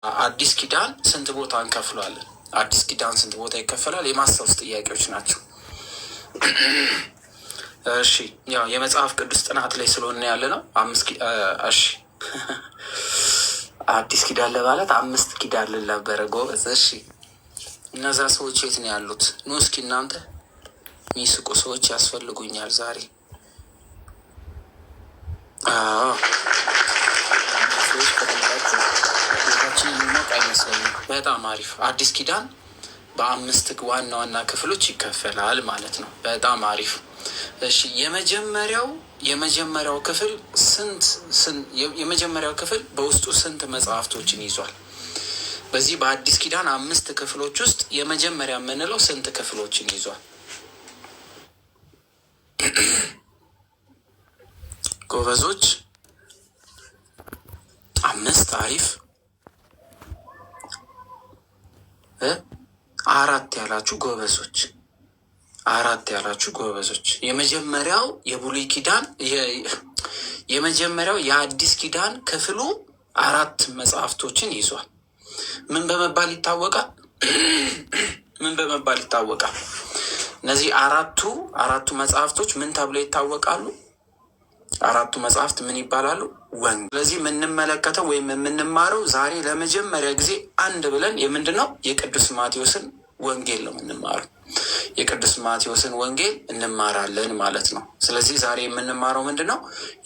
አዲስ ኪዳን ስንት ቦታ እንከፍለዋለን? አዲስ ኪዳን ስንት ቦታ ይከፈላል? የማስታወስ ጥያቄዎች ናቸው። እሺ ያው የመጽሐፍ ቅዱስ ጥናት ላይ ስለሆነ ያለ ነው። እሺ አዲስ ኪዳን ለማለት 5 ኪዳን ልነበረ ጎበዝ። እሺ እነዛ ሰዎች የት ነው ያሉት? ኑ እስኪ እናንተ ሚስቁ ሰዎች ያስፈልጉኛል ዛሬ። ሰዎች ከሌላችሁ ቤታችን የሚሞቅ አይመስለኝም። በጣም አሪፍ። አዲስ ኪዳን በ5 ዋና ዋና ክፍሎች ይከፈላል ማለት ነው። በጣም አሪፍ። እሺ የመጀመሪያው ክፍል የመጀመሪያው ክፍል በውስጡ ስንት መጽሐፍቶችን ይዟል? በዚህ በአዲስ ኪዳን 5 ክፍሎች ውስጥ የመጀመሪያ የምንለው ስንት ክፍሎችን ይዟል? ጎበዞች 5። አሪፍ። 4 ያላችሁ ጎበዞች፣ 4 ያላችሁ ጎበዞች። የመጀመሪያው የብሉይ ኪዳን የመጀመሪያው የአዲስ ኪዳን ክፍሉ 4 መጽሐፍቶችን ይዟል። ምን በመባል ይታወቃል? ምን በመባል ይታወቃል? እነዚህ አራቱ መጽሐፍቶች ምን ተብለው ይታወቃሉ? 4ቱ መጽሐፍት ምን ይባላሉ? ወንጌል። ስለዚህ የምንመለከተው ወይም የምንማረው ዛሬ ለመጀመሪያ ጊዜ አንድ ብለን የምንድን ነው? የቅዱስ ማቴዎስን ወንጌል ነው የምንማረው። የቅዱስ ማቴዎስን ወንጌል እንማራለን ማለት ነው። ስለዚህ ዛሬ የምንማረው ምንድን ነው?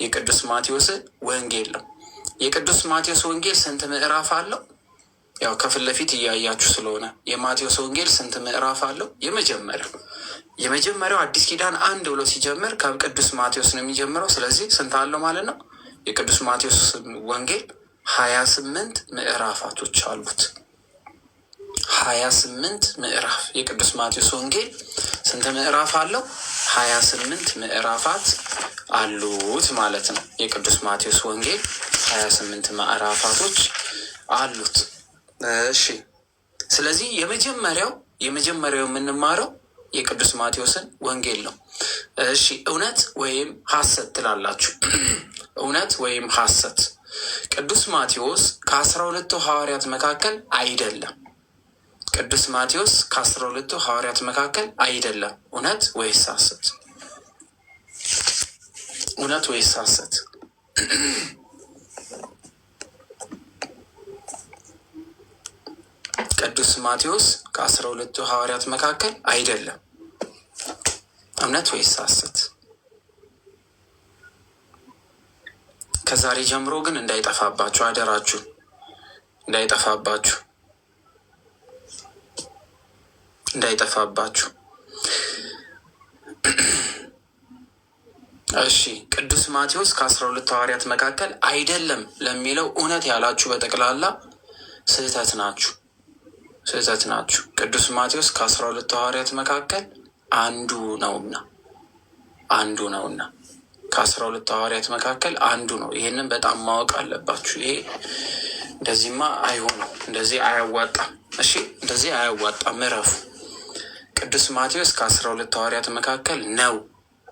የቅዱስ ማቴዎስን ወንጌል ነው። የቅዱስ ማቴዎስ ወንጌል ስንት ምዕራፍ አለው? ያው ከፊት ለፊት እያያችሁ ስለሆነ የማቴዎስ ወንጌል ስንት ምዕራፍ አለው? የመጀመሪያው አዲስ ኪዳን 1 ብሎ ሲጀምር ከቅዱስ ማቴዎስ ነው የሚጀምረው። ስለዚህ ስንት አለው ማለት ነው? የቅዱስ ማቴዎስ ወንጌል 28 ምዕራፋቶች አሉት። 28 ምዕራፍ። የቅዱስ ማቴዎስ ወንጌል ስንት ምዕራፍ አለው? 28 ምዕራፋት አሉት ማለት ነው። የቅዱስ ማቴዎስ ወንጌል 28 ምዕራፋቶች አሉት። እሺ ስለዚህ የመጀመሪያው የምንማረው የቅዱስ ማቴዎስን ወንጌል ነው። እሺ እውነት ወይም ሐሰት ትላላችሁ? እውነት ወይም ሐሰት? ቅዱስ ማቴዎስ ከ12ቱ ሐዋርያት መካከል አይደለም። ቅዱስ ማቴዎስ ከ12ቱ ሐዋርያት መካከል አይደለም። እውነት ወይስ ሐሰት? እውነት ወይስ ሐሰት? ቅዱስ ማቴዎስ ከ12ቱ ሐዋርያት መካከል አይደለም። እውነት ወይስ ሐሰት? ከዛሬ ጀምሮ ግን እንዳይጠፋባችሁ፣ አደራችሁ እንዳይጠፋባችሁ። እሺ ቅዱስ ማቴዎስ ከ12ቱ ሐዋርያት መካከል አይደለም ለሚለው እውነት ያላችሁ በጠቅላላ ስህተት ናችሁ። ቅዱስ ማቴዎስ ከ12ቱ ሐዋርያት መካከል አንዱ ነውና ከ12ቱ ሐዋርያት መካከል አንዱ ነው። ይህንን በጣም ማወቅ አለባችሁ። ይሄ እንደዚህማ አይሆንም፣ እንደዚህ አያዋጣም። እሺ እንደዚህ አያዋጣም፣ እረፉ። ቅዱስ ማቴዎስ ከ12ቱ ሐዋርያት መካከል ነው።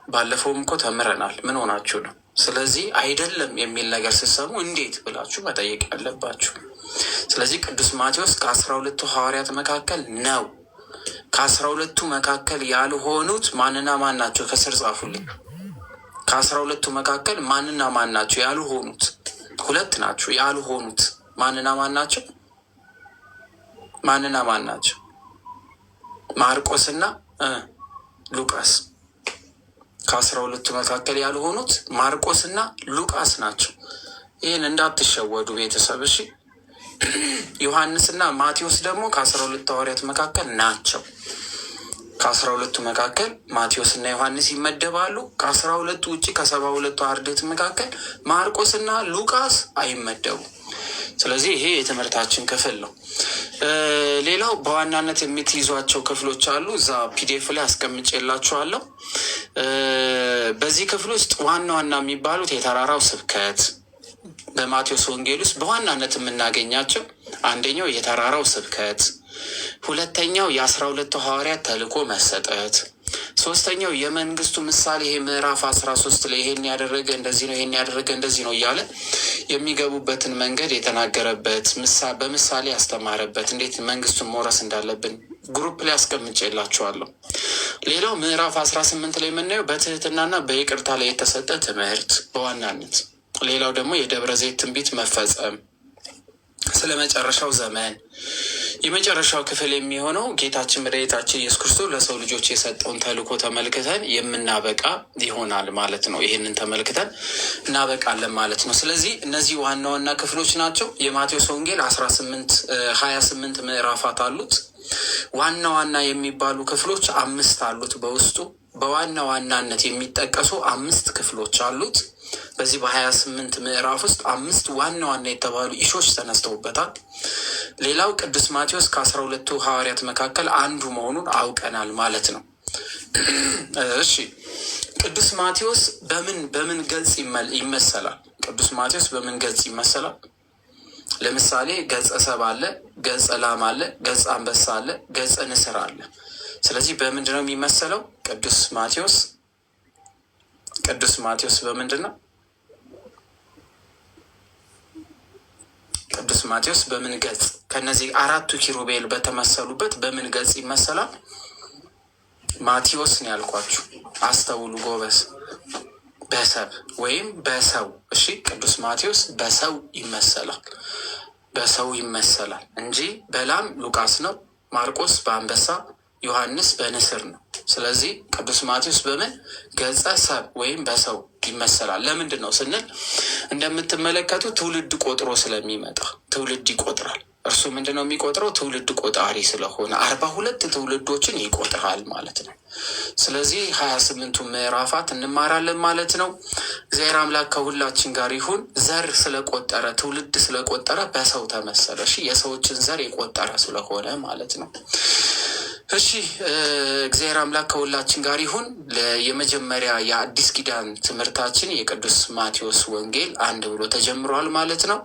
ባለፈውም እኮ ተምረናል። ምን ሆናችሁ ነው? ስለዚህ አይደለም የሚል ነገር ስትሰሙ እንዴት ብላችሁ መጠየቅ ያለባችሁ። ስለዚህ ቅዱስ ማቴዎስ ከ12ቱ ሐዋርያት መካከል ነው። ከ12ቱ መካከል ያልሆኑት ማንና ማን ናቸው? ከስር ጻፉልኝ። ከ12ቱ መካከል ማንና ማን ናቸው ያልሆኑት? 2 ናቸው ያልሆኑት። ማንና ማን ናቸው? ማርቆስና ሉቃስ። ከ12ቱ መካከል ያልሆኑት ማርቆስና ሉቃስ ናቸው። ይህን እንዳትሸወዱ ቤተሰብ። እሺ ዮሐንስና ማቴዎስ ደግሞ ከ12ቱ ሐዋርያት መካከል ናቸው። ከ12ቱ መካከል ማቴዎስና ዮሐንስ ይመደባሉ። ከ12ቱ ውጭ ከ72ቱ አርድእት መካከል ማርቆስና ሉቃስ አይመደቡ። ስለዚህ ይሄ የትምህርታችን ክፍል ነው። ሌላው በዋናነት የምትይዟቸው ክፍሎች አሉ። እዛ ፒዲኤፍ ላይ አስቀምጬላችኋለሁ። በዚህ ክፍል ውስጥ ዋና ዋና የሚባሉት የተራራው ስብከት በማቴዎስ ወንጌል ውስጥ በዋናነት የምናገኛቸው አንደኛው የተራራው ስብከት፣ ሁለተኛው የ12ቱ ሐዋርያት ተልእኮ መሰጠት፣ ሶስተኛው የመንግስቱ ምሳሌ ይሄ ምዕራፍ 13 ላይ ይሄን ያደረገ እንደዚህ ነው፣ ይሄን ያደረገ እንደዚህ ነው እያለ የሚገቡበትን መንገድ የተናገረበት በምሳሌ ያስተማረበት እንዴት መንግስቱን መውረስ እንዳለብን ግሩፕ ላይ አስቀምጬላችኋለሁ። ሌላው ምዕራፍ 18 ላይ የምናየው በትህትናና በይቅርታ ላይ የተሰጠ ትምህርት በዋናነት። ሌላው ደግሞ የደብረ ዘይት ትንቢት መፈጸም፣ ስለ መጨረሻው ዘመን የመጨረሻው ክፍል የሚሆነው ጌታችን መድኃኒታችን ኢየሱስ ክርስቶስ ለሰው ልጆች የሰጠውን ተልእኮ ተመልክተን የምናበቃ ይሆናል ማለት ነው። ይህንን ተመልክተን እናበቃለን ማለት ነው። ስለዚህ እነዚህ ዋና ዋና ክፍሎች ናቸው። የማቴዎስ ወንጌል 28 ምዕራፋት አሉት። ዋና ዋና የሚባሉ ክፍሎች 5 አሉት። በውስጡ በዋና ዋናነት የሚጠቀሱ 5 ክፍሎች አሉት። በዚህ በ28 ምዕራፍ ውስጥ 5 ዋና ዋና የተባሉ ኢሾች ተነስተውበታል። ሌላው ቅዱስ ማቴዎስ ከ12ቱ ሐዋርያት መካከል አንዱ መሆኑን አውቀናል ማለት ነው። እሺ ቅዱስ ማቴዎስ በምን ገጽ ይመሰላል? ቅዱስ ማቴዎስ በምን ገጽ ይመሰላል? ለምሳሌ ገጸ ሰብ አለ፣ ገጸ ላም አለ፣ ገጸ አንበሳ አለ፣ ገጸ ንስር አለ። ስለዚህ በምንድን ነው የሚመሰለው? ቅዱስ ማቴዎስ በምንድን ነው? ቅዱስ ማቴዎስ በምን ገጽ ከነዚህ 4ቱ ኪሩቤል በተመሰሉበት በምን ገጽ ይመሰላል? ማቴዎስ ነው ያልኳችሁ፣ አስተውሉ ጎበዝ። በሰብ ወይም በሰው። እሺ ቅዱስ ማቴዎስ በሰው ይመሰላል እንጂ በላም ሉቃስ ነው፣ ማርቆስ በአንበሳ፣ ዮሐንስ በንስር ነው። ስለዚህ ቅዱስ ማቴዎስ በምን ገጸ ሰብ ወይም በሰው ይመሰላል። ለምንድን ነው ስንል እንደምትመለከቱ ትውልድ ቆጥሮ ስለሚመጣ ትውልድ ይቆጥራል። እርሱ ምንድን ነው የሚቆጥረው? ትውልድ ቆጣሪ ስለሆነ 42 ትውልዶችን ይቆጥራል ማለት ነው። ስለዚህ 28ቱ ምዕራፋት እንማራለን ማለት ነው። እግዚአብሔር አምላክ ከሁላችን ጋር ይሁን። ዘር ስለቆጠረ ትውልድ ስለቆጠረ በሰው ተመሰለ። እሺ የሰዎችን ዘር የቆጠረ ስለሆነ ማለት ነው። እሺ እግዚአብሔር አምላክ ከሁላችን ጋር ይሁን። የመጀመሪያ የአዲስ ኪዳን ትምህርታችን የቅዱስ ማቴዎስ ወንጌል 1 ብሎ ተጀምሯል ማለት ነው።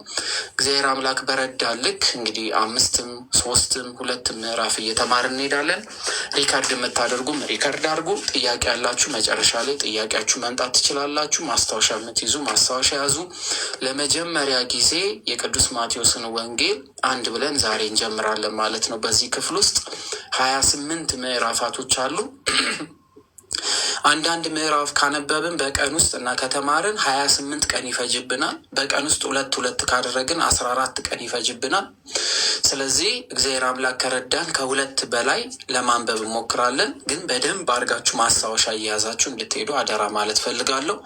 እግዚአብሔር አምላክ በረዳን ልክ እንግዲህ 5ም 3ም 2 ምዕራፍ እየተማርን እንሄዳለን። ሪካርድ የምታደርጉም ሪካርድ አድርጉ። ጥያቄ ያላችሁ መጨረሻ ላይ ጥያቄያችሁ መምጣት ትችላላችሁ። ማስታወሻ የምትይዙ ማስታወሻ ያዙ። ለመጀመሪያ ጊዜ የቅዱስ ማቴዎስን ወንጌል 1 ብለን ዛሬ እንጀምራለን ማለት ነው። በዚህ ክፍል ውስጥ 28 ምዕራፋቶች አሉ። አንዳንድ ምዕራፍ ካነበብን በቀን ውስጥ እና ከተማርን 28 ቀን ይፈጅብናል። በቀን ውስጥ 2 ካደረግን 14 ቀን ይፈጅብናል። ስለዚህ እግዚአብሔር አምላክ ከረዳን ከ2 በላይ ለማንበብ እንሞክራለን። ግን በደንብ አድርጋችሁ ማስታወሻ እየያዛችሁ እንድትሄዱ አደራ ማለት ፈልጋለሁ።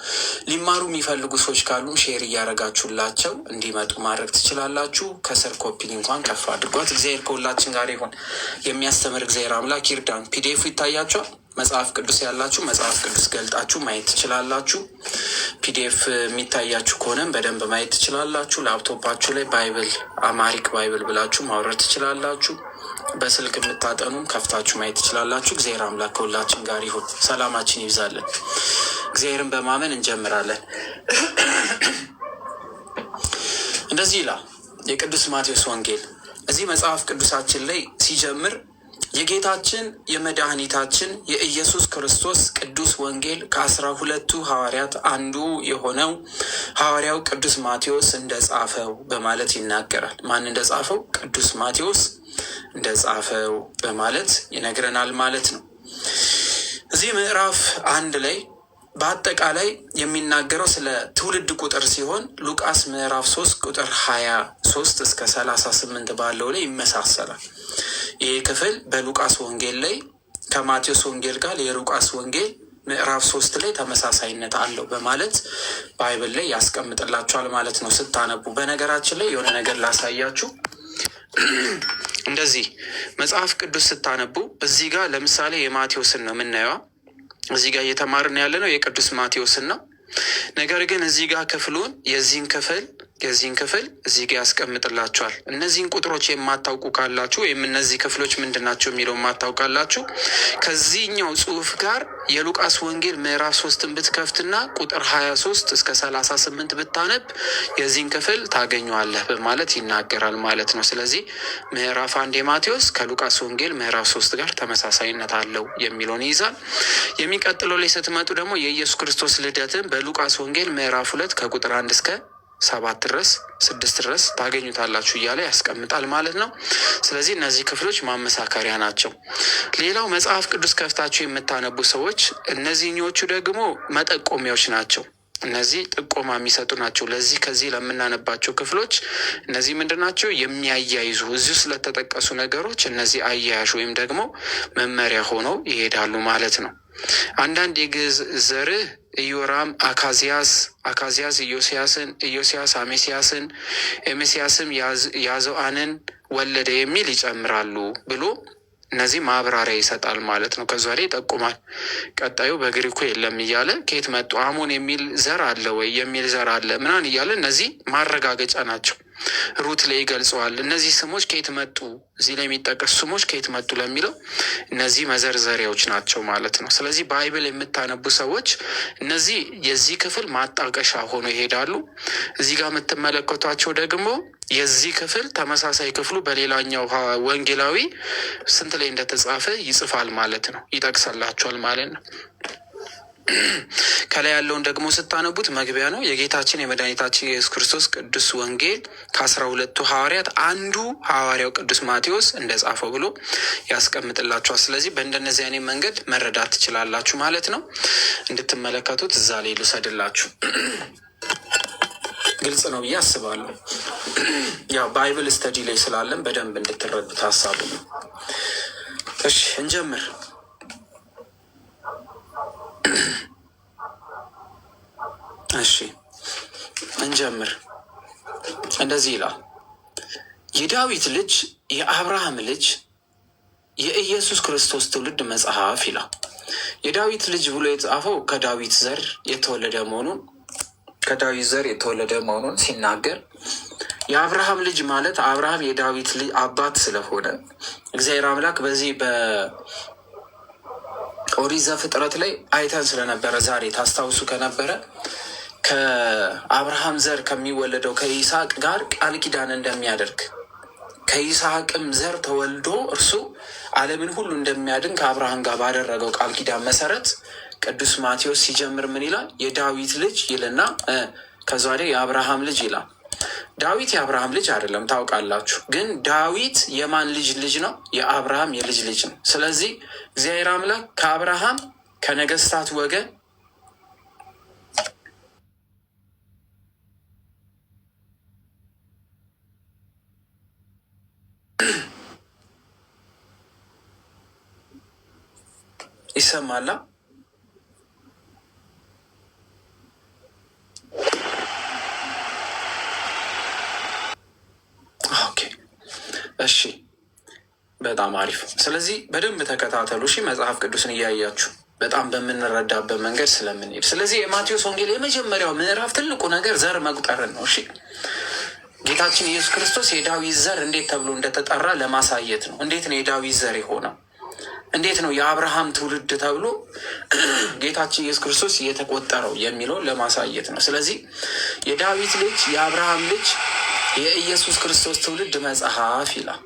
ሊማሩ የሚፈልጉ ሰዎች ካሉም ሼር እያደረጋችሁላቸው እንዲመጡ ማድረግ ትችላላችሁ። ከስር ኮፒ እንኳን ከፍ አድርጓት። እግዚአብሔር ከሁላችን ጋር ይሁን። የሚያስተምር እግዚአብሔር አምላክ ይርዳን። ፒዲኤፉ ይታያችኋል። መጽሐፍ ቅዱስ ያላችሁ መጽሐፍ ቅዱስ ገልጣችሁ ማየት ትችላላችሁ። ፒዲኤፍ የሚታያችሁ ከሆነም በደንብ ማየት ትችላላችሁ። ላፕቶፓችሁ ላይ ባይብል አማሪክ ባይብል ብላችሁ ማውረድ ትችላላችሁ። በስልክ የምታጠኑም ከፍታችሁ ማየት ትችላላችሁ። እግዚአብሔር አምላክ ከሁላችን ጋር ይሁን። ሰላማችን ይብዛለን። እግዚአብሔርን በማመን እንጀምራለን። እንደዚህ ይላል የቅዱስ ማቴዎስ ወንጌል እዚህ መጽሐፍ ቅዱሳችን ላይ ሲጀምር የጌታችን የመድኃኒታችን የኢየሱስ ክርስቶስ ቅዱስ ወንጌል ከ12ቱ ሐዋርያት አንዱ የሆነው ሐዋርያው ቅዱስ ማቴዎስ እንደጻፈው በማለት ይናገራል። ማን እንደጻፈው? ቅዱስ ማቴዎስ እንደጻፈው በማለት ይነግረናል ማለት ነው። እዚህ ምዕራፍ 1 ላይ በአጠቃላይ የሚናገረው ስለ ትውልድ ቁጥር ሲሆን ሉቃስ ምዕራፍ 3 ቁጥር 23 እስከ 38 ባለው ላይ ይመሳሰላል። ይህ ክፍል በሉቃስ ወንጌል ላይ ከማቴዎስ ወንጌል ጋር የሉቃስ ወንጌል ምዕራፍ 3 ላይ ተመሳሳይነት አለው በማለት ባይብል ላይ ያስቀምጥላችኋል ማለት ነው ስታነቡ። በነገራችን ላይ የሆነ ነገር ላሳያችሁ። እንደዚህ መጽሐፍ ቅዱስ ስታነቡ እዚህ ጋር ለምሳሌ የማቴዎስን ነው የምናየዋ። እዚህ ጋር እየተማርን ያለ ነው የቅዱስ ማቴዎስን ነው። ነገር ግን እዚህ ጋር ክፍሉን የዚህን ክፍል የዚህን ክፍል እዚህ ጋር ያስቀምጥላችኋል። እነዚህን ቁጥሮች የማታውቁ ካላችሁ ወይም እነዚህ ክፍሎች ምንድን ናቸው የሚለው የማታውቁ ካላችሁ ከዚህኛው ጽሑፍ ጋር የሉቃስ ወንጌል ምዕራፍ 3ን ብትከፍትና ቁጥር 23 እስከ 38 ብታነብ የዚህን ክፍል ታገኘዋለህ በማለት ይናገራል ማለት ነው። ስለዚህ ምዕራፍ 1 የማቴዎስ ከሉቃስ ወንጌል ምዕራፍ 3 ጋር ተመሳሳይነት አለው የሚለውን ይይዛል። የሚቀጥለው ላይ ስትመጡ ደግሞ የኢየሱስ ክርስቶስ ልደትን በሉቃስ ወንጌል ምዕራፍ 2 ከቁጥር 1 እስከ 7 ድረስ 6 ድረስ ታገኙታላችሁ እያለ ያስቀምጣል ማለት ነው። ስለዚህ እነዚህ ክፍሎች ማመሳከሪያ ናቸው። ሌላው መጽሐፍ ቅዱስ ከፍታችሁ የምታነቡ ሰዎች እነዚህኞቹ ደግሞ መጠቆሚያዎች ናቸው። እነዚህ ጥቆማ የሚሰጡ ናቸው። ለዚህ ከዚህ ለምናነባቸው ክፍሎች እነዚህ ምንድን ናቸው? የሚያያይዙ እዚሁ ስለተጠቀሱ ነገሮች እነዚህ አያያዥ ወይም ደግሞ መመሪያ ሆነው ይሄዳሉ ማለት ነው። አንዳንድ የግዕዝ ዘርህ ኢዮራም አካዚያስ ኢዮስያስን፣ ኢዮስያስ አሜስያስን፣ ኤሜስያስም ያዞአንን ወለደ የሚል ይጨምራሉ ብሎ እነዚህ ማብራሪያ ይሰጣል ማለት ነው። ከዛ ላይ ይጠቁማል። ቀጣዩ በግሪኩ የለም እያለ ከየት መጡ? አሞን የሚል ዘር አለ ወይ የሚል ዘር አለ ምናምን እያለ እነዚህ ማረጋገጫ ናቸው። ሩት ላይ ይገልጸዋል። እነዚህ ስሞች ከየት መጡ፣ እዚህ ላይ የሚጠቀሱ ስሞች ከየት መጡ ለሚለው እነዚህ መዘርዘሪያዎች ናቸው ማለት ነው። ስለዚህ ባይብል የምታነቡ ሰዎች እነዚህ የዚህ ክፍል ማጣቀሻ ሆኖ ይሄዳሉ። እዚህ ጋር የምትመለከቷቸው ደግሞ የዚህ ክፍል ተመሳሳይ ክፍሉ በሌላኛው ወንጌላዊ ስንት ላይ እንደተጻፈ ይጽፋል ማለት ነው፣ ይጠቅሰላቸዋል ማለት ነው። ከላይ ያለውን ደግሞ ስታነቡት መግቢያ ነው። የጌታችን የመድኃኒታችን የኢየሱስ ክርስቶስ ቅዱስ ወንጌል ከ12ቱ ሐዋርያት አንዱ ሐዋርያው ቅዱስ ማቴዎስ እንደጻፈው ብሎ ያስቀምጥላችኋል። ስለዚህ በእንደነዚህ አይነት መንገድ መረዳት ትችላላችሁ ማለት ነው። እንድትመለከቱት እዛ ላይ ልውሰድላችሁ። ግልጽ ነው ብዬ አስባለሁ። ያው ባይብል ስተዲ ላይ ስላለን በደንብ እንድትረዱት ሀሳቡ ነው። እሺ እንጀምር። እንደዚህ ይላል። የዳዊት ልጅ የአብርሃም ልጅ የኢየሱስ ክርስቶስ ትውልድ መጽሐፍ ይላል። የዳዊት ልጅ ብሎ የተጻፈው ከዳዊት ዘር የተወለደ መሆኑን ሲናገር የአብርሃም ልጅ ማለት አብርሃም የዳዊት ልጅ አባት ስለሆነ እግዚአብሔር አምላክ በዚህ በኦሪት ዘፍጥረት ላይ አይተን ስለነበረ ዛሬ ታስታውሱ ከነበረ ከአብርሃም ዘር ከሚወለደው ከይስሐቅ ጋር ቃል ኪዳን እንደሚያደርግ ከይስሐቅም ዘር ተወልዶ እርሱ ዓለምን ሁሉ እንደሚያድን ከአብርሃም ጋር ባደረገው ቃል ኪዳን መሰረት ቅዱስ ማቴዎስ ሲጀምር ምን ይላል? የዳዊት ልጅ ይልና ከዛ ላይ የአብርሃም ልጅ ይላል። ዳዊት የአብርሃም ልጅ አይደለም ታውቃላችሁ። ግን ዳዊት የማን ልጅ ነው? የአብርሃም የልጅ ልጅ ነው። ስለዚህ እግዚአብሔር አምላክ ከአብርሃም ከነገስታት ወገን ይሰማላ። ኦኬ እሺ፣ በጣም አሪፍ። ስለዚህ በደንብ ተከታተሉ እሺ፣ መጽሐፍ ቅዱስን እያያችሁ በጣም በምንረዳበት መንገድ ስለምንሄድ። ስለዚህ የማቴዎስ ወንጌል የመጀመሪያው ምዕራፍ ትልቁ ነገር ዘር መቁጠርን ነው። እሺ፣ ጌታችን ኢየሱስ ክርስቶስ የዳዊት ዘር እንዴት ተብሎ እንደተጠራ ለማሳየት ነው። እንዴት ነው የዳዊት ዘር የሆነው? እንዴት ነው የአብርሃም ትውልድ ተብሎ ጌታችን ኢየሱስ ክርስቶስ የተቆጠረው የሚለውን ለማሳየት ነው። ስለዚህ የዳዊት ልጅ የአብርሃም ልጅ የኢየሱስ ክርስቶስ ትውልድ መጽሐፍ ይላል።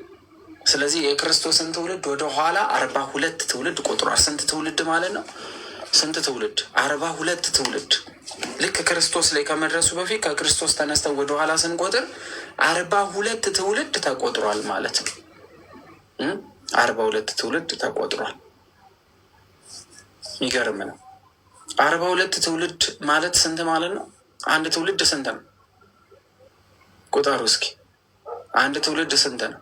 ስለዚህ የክርስቶስን ትውልድ ወደኋላ 42 ትውልድ ቆጥሯል። ስንት ትውልድ ማለት ነው? ስንት ትውልድ? 42 ትውልድ። ልክ ክርስቶስ ላይ ከመድረሱ በፊት ከክርስቶስ ተነስተው ወደኋላ ስንቆጥር 42 ትውልድ ተቆጥሯል ማለት ነው። 42 ትውልድ ተቆጥሯል። የሚገርም ነው። 42 ትውልድ ማለት ስንት ማለት ነው? አንድ ትውልድ ስንት ነው? ቁጠሩ እስኪ። አንድ ትውልድ ስንት ነው?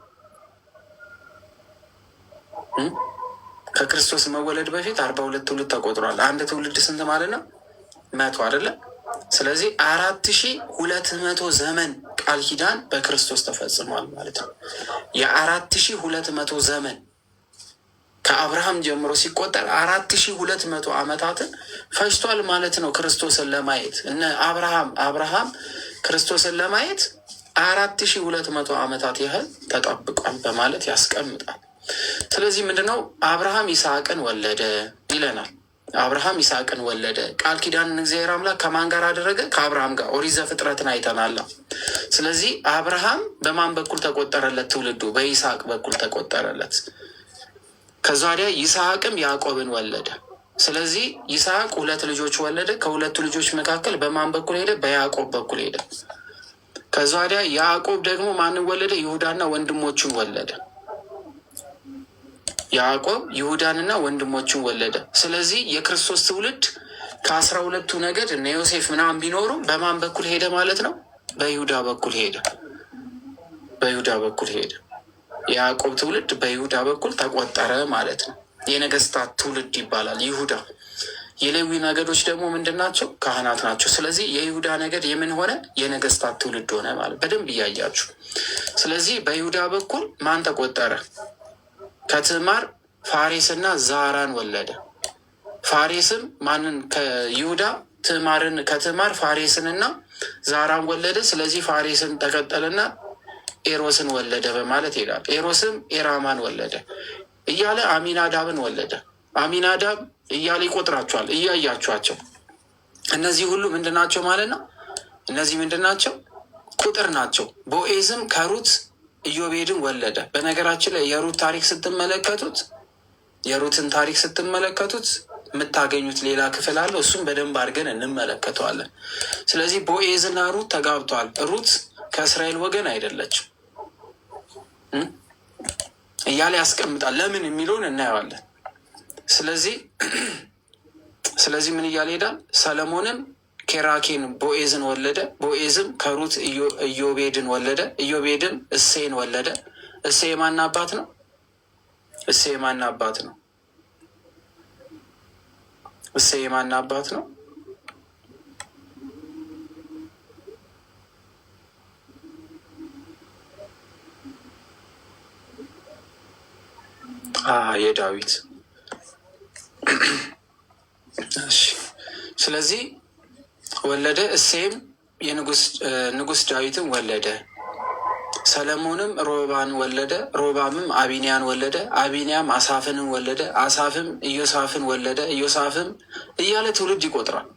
ከክርስቶስ መወለድ በፊት 42 ትውልድ ተቆጥሯል። አንድ ትውልድ ስንት ማለት ነው? 100 አይደለ? ስለዚህ 4200 ዘመን ቃል ኪዳን በክርስቶስ ተፈጽሟል ማለት ነው። የ4200 ዘመን ከአብርሃም ጀምሮ ሲቆጠር 4200 ዓመታትን ፈጅቷል ማለት ነው ክርስቶስን ለማየት። እነ አብርሃም ክርስቶስን ለማየት 4200 ዓመታት ያህል ተጠብቋል በማለት ያስቀምጣል። ስለዚህ ምንድነው አብርሃም ይስሐቅን ወለደ ይለናል። አብርሃም ይስሐቅን ወለደ። ቃል ኪዳንን እግዚአብሔር አምላክ ከማን ጋር አደረገ? ከአብርሃም ጋር። ኦሪት ዘፍጥረትን አይተናል። ስለዚህ አብርሃም በማን በኩል ተቆጠረለት? ትውልዱ በይስሐቅ በኩል ተቆጠረለት። ከዛ ወዲያ ይስሐቅም ያዕቆብን ወለደ። ስለዚህ ይስሐቅ 2 ልጆች ወለደ። ከሁለቱ ልጆች መካከል በማን በኩል ሄደ? በያዕቆብ በኩል ሄደ። ከዛ ወዲያ ያዕቆብ ደግሞ ማንን ወለደ? ይሁዳና ወንድሞቹን ወለደ። ያዕቆብ ይሁዳንና ወንድሞቹን ወለደ። ስለዚህ የክርስቶስ ትውልድ ከ12ቱ ነገድ እነ ዮሴፍ ምናምን ቢኖሩ በማን በኩል ሄደ ማለት ነው? በይሁዳ በኩል ሄደ። በይሁዳ በኩል ሄደ። የያዕቆብ ትውልድ በይሁዳ በኩል ተቆጠረ ማለት ነው። የነገስታት ትውልድ ይባላል ይሁዳ። የሌዊ ነገዶች ደግሞ ምንድን ናቸው? ካህናት ናቸው። ስለዚህ የይሁዳ ነገድ የምን ሆነ? የነገስታት ትውልድ ሆነ ማለት በደንብ እያያችሁ። ስለዚህ በይሁዳ በኩል ማን ተቆጠረ? ከትዕማር ፋሬስና ዛራን ወለደ። ፋሬስም ማንን? ከይሁዳ ከትዕማር ፋሬስንና ዛራን ወለደ። ስለዚህ ፋሬስን ተቀጠልና ኤሮስን ወለደ በማለት ይሄዳል። ኤሮስም ኤራማን ወለደ እያለ አሚናዳብን ወለደ። አሚናዳብ እያለ ይቆጥራቸዋል እያያቸዋቸው። እነዚህ ሁሉ ምንድናቸው ማለት ነው? እነዚህ ምንድናቸው? ቁጥር ናቸው። ቦኤዝም ከሩት ኢዮቤድን ወለደ። በነገራችን ላይ የሩትን ታሪክ ስትመለከቱት የምታገኙት ሌላ ክፍል አለው። እሱም በደንብ አድርገን እንመለከተዋለን። ስለዚህ ቦኤዝና ሩት ተጋብተዋል። ሩት ከእስራኤል ወገን አይደለችም እያለ ያስቀምጣል። ለምን የሚለውን እናየዋለን። ስለዚህ ምን እያለ ሄዳል? ሰለሞንም ኬራኬን ቦኤዝን ወለደ። ቦኤዝም ከሩት ኢዮቤድን ወለደ። ኢዮቤድም እሴይን ወለደ። እሴይ የማን አባት ነው? እሴይ የማን አባት ነው? እሴይ የማን አባት ነው? የዳዊት። ስለዚህ ወለደ። እሴይም ንጉስ ዳዊትን ወለደ። ሰለሞንም ሮባን ወለደ። ሮባምም አቢንያን ወለደ። አቢንያም አሳፍንን ወለደ። አሳፍም ኢዮሳፍን ወለደ። ኢዮሳፍም እያለ ትውልድ ይቆጥራል።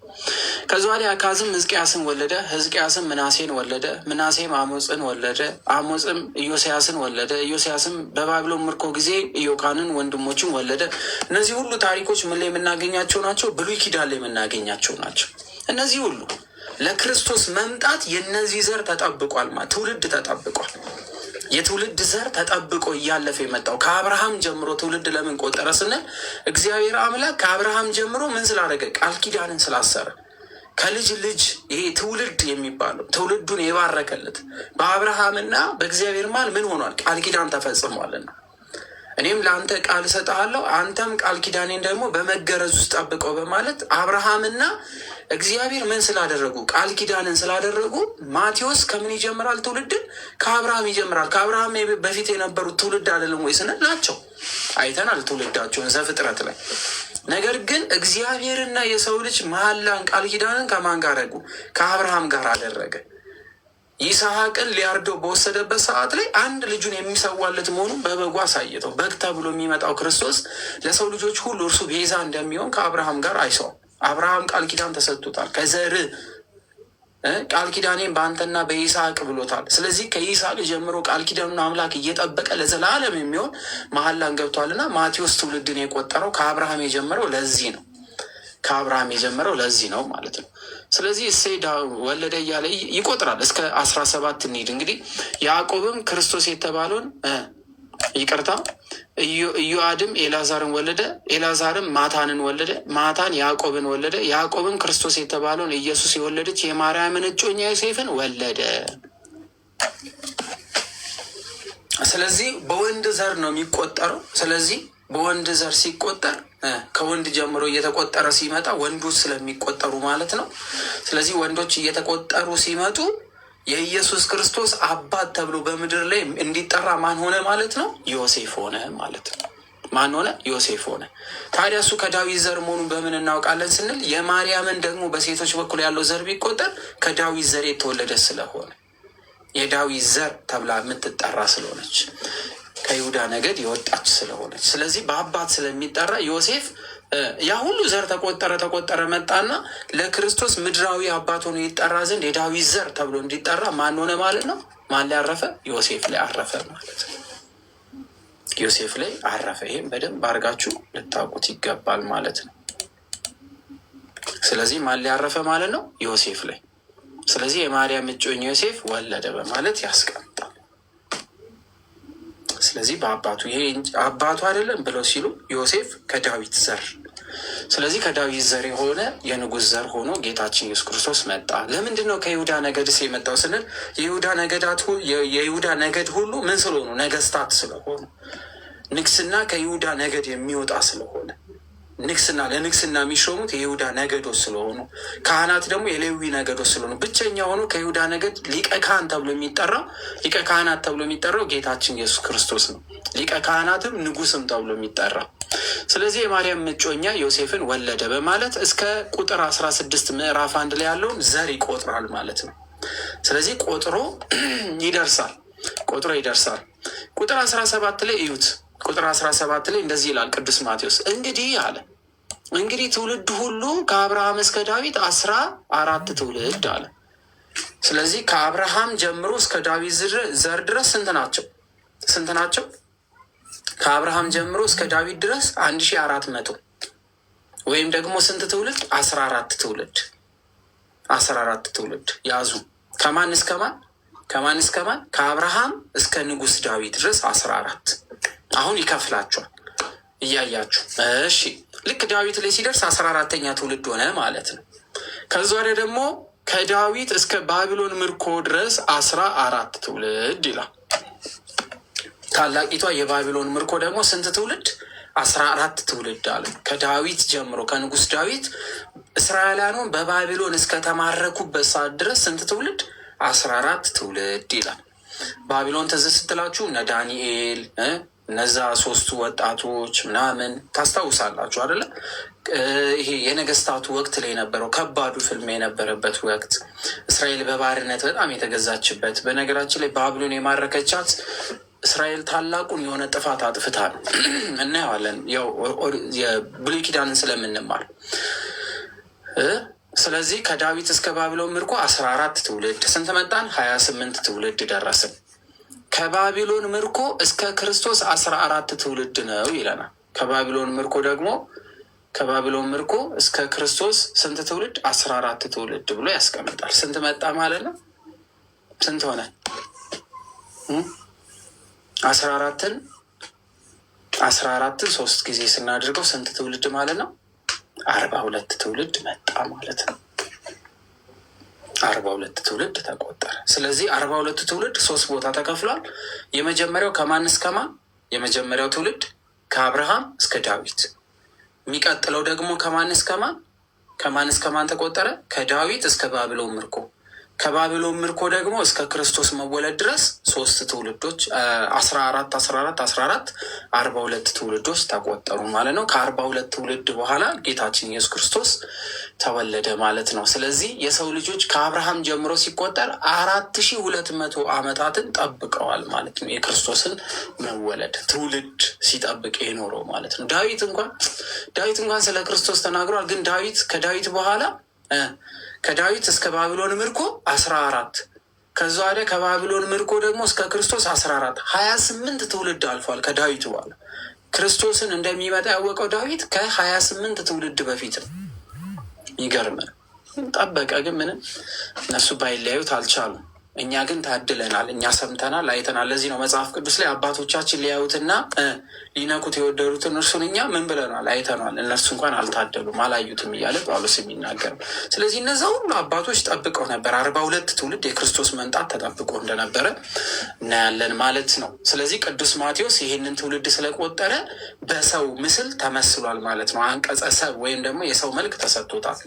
ከዚ በኋላ አካዝም ሕዝቅያስን ወለደ። ሕዝቅያስም ምናሴን ወለደ። ምናሴም አሞፅን ወለደ። አሞፅም ኢዮስያስን ወለደ። ኢዮስያስም በባቢሎን ምርኮ ጊዜ ኢዮካንን ወንድሞችን ወለደ። እነዚህ ሁሉ ታሪኮች ምን ላይ የምናገኛቸው ናቸው? ብሉይ ኪዳን ላይ የምናገኛቸው ናቸው። እነዚህ ሁሉ ለክርስቶስ መምጣት የነዚህ ዘር ተጠብቋል ማለት ትውልድ ተጠብቋል። የትውልድ ዘር ተጠብቆ እያለፈ የመጣው ከአብርሃም ጀምሮ ትውልድ ለምን ቆጠረ ስንል እግዚአብሔር አምላክ ከአብርሃም ጀምሮ ምን ስላደረገ? ቃል ኪዳንን ስላሰረ ከልጅ ልጅ ይሄ ትውልድ የሚባለው ትውልዱን የባረከለት በአብርሃምና በእግዚአብሔር መሃል ምን ሆኗል? ቃል ኪዳን ተፈጽሟልና እኔም ለአንተ ቃል እሰጥሃለሁ አንተም ቃል ኪዳኔን ደግሞ በመገረዝ ውስጥ ጠብቀው በማለት አብርሃምና እግዚአብሔር ምን ስላደረጉ? ቃል ኪዳንን ስላደረጉ ማቴዎስ ከምን ይጀምራል? ትውልድን ከአብርሃም ይጀምራል። ከአብርሃም በፊት የነበሩት ትውልድ አይደለም ወይ ስንል ናቸው። አይተናል ትውልዳቸውን ዘፍጥረት ላይ። ነገር ግን እግዚአብሔርና የሰው ልጅ መሐላን ቃል ኪዳንን ከማን ጋር አደረጉ? ከአብርሃም ጋር አደረገ። ይስሐቅን ሊያርደው በወሰደበት ሰዓት ላይ አንድ ልጁን የሚሰዋለት መሆኑን በበጉ አሳየተው። በግ ተብሎ የሚመጣው ክርስቶስ ለሰው ልጆች ሁሉ እርሱ ቤዛ እንደሚሆን ከአብርሃም ጋር አይሰውም። አብርሃም ቃል ኪዳን ተሰጥቶታል። ከዘር ቃል ኪዳኔን በአንተና በይስሐቅ ብሎታል። ስለዚህ ከይስሐቅ ጀምሮ ቃል ኪዳኑን አምላክ እየጠበቀ ለዘላለም የሚሆን መሐላን ገብቷልና ማቴዎስ ትውልድን የቆጠረው ከአብርሃም የጀመረው ለዚህ ነው። ከአብርሃም የጀመረው ለዚህ ነው ማለት ነው። ስለዚህ እሴይ ወለደ እያለ ይቆጥራል። እስከ 17 እንሂድ እንግዲህ። ያዕቆብም ክርስቶስ የተባለውን ኢዮአድም ኤላዛርን ወለደ። ኤላዛርም ማታንን ወለደ። ማታን ያዕቆብን ወለደ። ያዕቆብም ክርስቶስ የተባለውን ኢየሱስ የወለደች የማርያምን እጮኛ ዮሴፍን ወለደ። ስለዚህ በወንድ ዘር ነው የሚቆጠረው። ስለዚህ በወንድ ዘር ሲቆጠር ከወንድ ጀምሮ እየተቆጠረ ሲመጣ ወንዶች ስለሚቆጠሩ ማለት ነው። ስለዚህ ወንዶች እየተቆጠሩ ሲመጡ የኢየሱስ ክርስቶስ አባት ተብሎ በምድር ላይ እንዲጠራ ማን ሆነ ማለት ነው? ዮሴፍ ሆነ ማለት ነው። ማን ሆነ? ዮሴፍ ሆነ። ታዲያ እሱ ከዳዊት ዘር መሆኑን በምን እናውቃለን ስንል የማርያምን ደግሞ በሴቶች በኩል ያለው ዘር ቢቆጠር ከዳዊት ዘር የተወለደ ስለሆነ የዳዊት ዘር ተብላ የምትጠራ ስለሆነች ከይሁዳ ነገድ የወጣች ስለሆነች፣ ስለዚህ በአባት ስለሚጠራ ዮሴፍ ያ ሁሉ ዘር ተቆጠረ መጣና ለክርስቶስ ምድራዊ አባት ሆኖ ይጠራ ዘንድ የዳዊት ዘር ተብሎ እንዲጠራ ማን ሆነ ማለት ነው? ማን ላይ አረፈ? ዮሴፍ ላይ አረፈ ማለት ነው። ዮሴፍ ላይ አረፈ። ይህም በደንብ አድርጋችሁ ልታውቁት ይገባል ማለት ነው። ስለዚህ ማን ላይ አረፈ ማለት ነው? ዮሴፍ ላይ። ስለዚህ የማርያም እጮኛ ዮሴፍ ወለደ በማለት ያስቀምጣል። ስለዚህ በአባቱ ይሄ አባቱ አይደለም ብለው ሲሉ ዮሴፍ ከዳዊት ዘር፣ ስለዚህ ከዳዊት ዘር የሆነ የንጉሥ ዘር ሆኖ ጌታችን ኢየሱስ ክርስቶስ መጣ። ለምንድን ነው ከይሁዳ ነገድስ የመጣው ስንል የይሁዳ ነገድ ሁሉ ምን ስለሆኑ? ነገስታት ስለሆኑ፣ ንግስና ከይሁዳ ነገድ የሚወጣ ስለሆነ፣ ንግስና ለንግስና የሚሾሙት የይሁዳ ነገዶች ስለሆኑ፣ ካህናት ደግሞ የሌዊ ነገዶች ስለሆኑ፣ ብቸኛ ሆኖ ከይሁዳ ነገድ ሊቀ ካህን ተብሎ የሚጠራው ሊቀ ካህናት ተብሎ የሚጠራው ጌታችን ኢየሱስ ክርስቶስ ነው። ሊቀ ካህናትም ንጉስም ተብሎ የሚጠራው። ስለዚህ የማርያም እጮኛ ዮሴፍን ወለደ በማለት እስከ ቁጥር 16 ምዕራፍ 1 ላይ ያለውን ዘር ይቆጥራል ማለት ነው። ስለዚህ ቆጥሮ ይደርሳል። ቁጥር 17 ላይ እዩት። ቁጥር 17 ላይ እንደዚህ ይላል ቅዱስ ማቴዎስ፣ እንግዲህ ትውልድ ሁሉ ከአብርሃም እስከ ዳዊት 14 ትውልድ አለ። ስለዚህ ከአብርሃም ጀምሮ እስከ ዳዊት ዘር ድረስ ስንት ናቸው? ከአብርሃም ጀምሮ እስከ ዳዊት ድረስ 1400 ወይም ደግሞ ስንት ትውልድ? 14 ትውልድ ያዙ። ከማን እስከ ማን? ከአብርሃም እስከ ንጉሥ ዳዊት ድረስ 14። አሁን ይከፍላቸዋል እያያችሁ። እሺ ልክ ዳዊት ላይ ሲደርስ 14ተኛ ትውልድ ሆነ ማለት ነው። ከዛ ወዲያ ደግሞ ከዳዊት እስከ ባቢሎን ምርኮ ድረስ 14 ትውልድ ይላል። ታላቂቷ የባቢሎን ምርኮ ደግሞ ስንት ትውልድ? 14 ትውልድ አለ። ከዳዊት ጀምሮ ከንጉሥ ዳዊት እስራኤላውያን በባቢሎን እስከተማረኩበት ሰዓት ድረስ ስንት ትውልድ? 14 ትውልድ ይላል። ባቢሎን ትዝ ስትላችሁ እነ ዳንኤል እነዛ 3ቱ ወጣቶች ምናምን ታስታውሳላችሁ አይደለ? ይሄ የነገስታቱ ወቅት ላይ የነበረው ከባዱ ፍልሚያ የነበረበት ወቅት፣ እስራኤል በባርነት በጣም የተገዛችበት። በነገራችን ላይ ባቢሎን የማረከቻት እስራኤል ታላቁን የሆነ ጥፋት አጥፍታ ነው። እናየዋለን ያው የብሉይ ኪዳንን ስለምንማር። ስለዚህ ከዳዊት እስከ ባቢሎን ምርኮ 14 ትውልድ ስንት መጣን? 28 ትውልድ ደረስን። ከባቢሎን ምርኮ እስከ ክርስቶስ 14 ትውልድ ነው ይለናል። ከባቢሎን ምርኮ እስከ ክርስቶስ ስንት ትውልድ? 14 ትውልድ ብሎ ያስቀምጣል። ስንት መጣ ማለት ነው? ስንት ሆነ? 14ን 3 ጊዜ ስናደርገው ስንት ትውልድ ማለት ነው? 42 ትውልድ መጣ ማለት ነው። 42 ትውልድ ተቆጠረ። ስለዚህ 42 ትውልድ 3 ቦታ ተከፍሏል። የመጀመሪያው ከማን እስከ ማን? የመጀመሪያው ትውልድ ከአብርሃም እስከ ዳዊት። የሚቀጥለው ደግሞ ከማን እስከ ማን ተቆጠረ? ከዳዊት እስከ ባቢሎን ምርኮ። ከባቢሎን ምርኮ ደግሞ እስከ ክርስቶስ መወለድ ድረስ 3 ትውልዶች 14 42 ትውልዶች ተቆጠሩ ማለት ነው። ከ42 ትውልድ በኋላ ጌታችን ኢየሱስ ክርስቶስ ተወለደ ማለት ነው። ስለዚህ የሰው ልጆች ከአብርሃም ጀምሮ ሲቆጠር 4200 ዓመታትን ጠብቀዋል ማለት ነው። የክርስቶስን መወለድ ትውልድ ሲጠብቅ የኖረው ማለት ነው። ዳዊት እንኳን ስለ ክርስቶስ ተናግሯል። ግን ከዳዊት በኋላ ከዳዊት እስከ ባቢሎን ምርኮ 14 ከዛ ወዲያ ከባቢሎን ምርኮ ደግሞ እስከ ክርስቶስ 28 ትውልድ አልፏል። ከዳዊት በኋላ ክርስቶስን እንደሚመጣ ያወቀው ዳዊት ከ28 ትውልድ በፊት ነው። ይገርም ጠበቀ። ግን ምንም እነሱ ባይለያዩት አልቻሉም። እኛ ግን ታድለናል። እኛ ሰምተናል፣ አይተናል። ለዚህ ነው መጽሐፍ ቅዱስ ላይ አባቶቻችን ሊያዩትና ሊነኩት የወደዱትን እርሱን እኛ ምን ብለናል? አይተናል፣ እነርሱ እንኳን አልታደሉም አላዩትም እያለ ጳውሎስ የሚናገር። ስለዚህ እነዛ ሁሉ አባቶች ጠብቀው ነበር። 42 ትውልድ የክርስቶስ መምጣት ተጠብቆ እንደነበረ እናያለን ማለት ነው። ስለዚህ ቅዱስ ማቴዎስ ይህንን ትውልድ ስለቆጠረ በሰው ምስል ተመስሏል ማለት ነው። አንቀጸ ሰብ ወይም ደግሞ የሰው መልክ ተሰጥቶታል።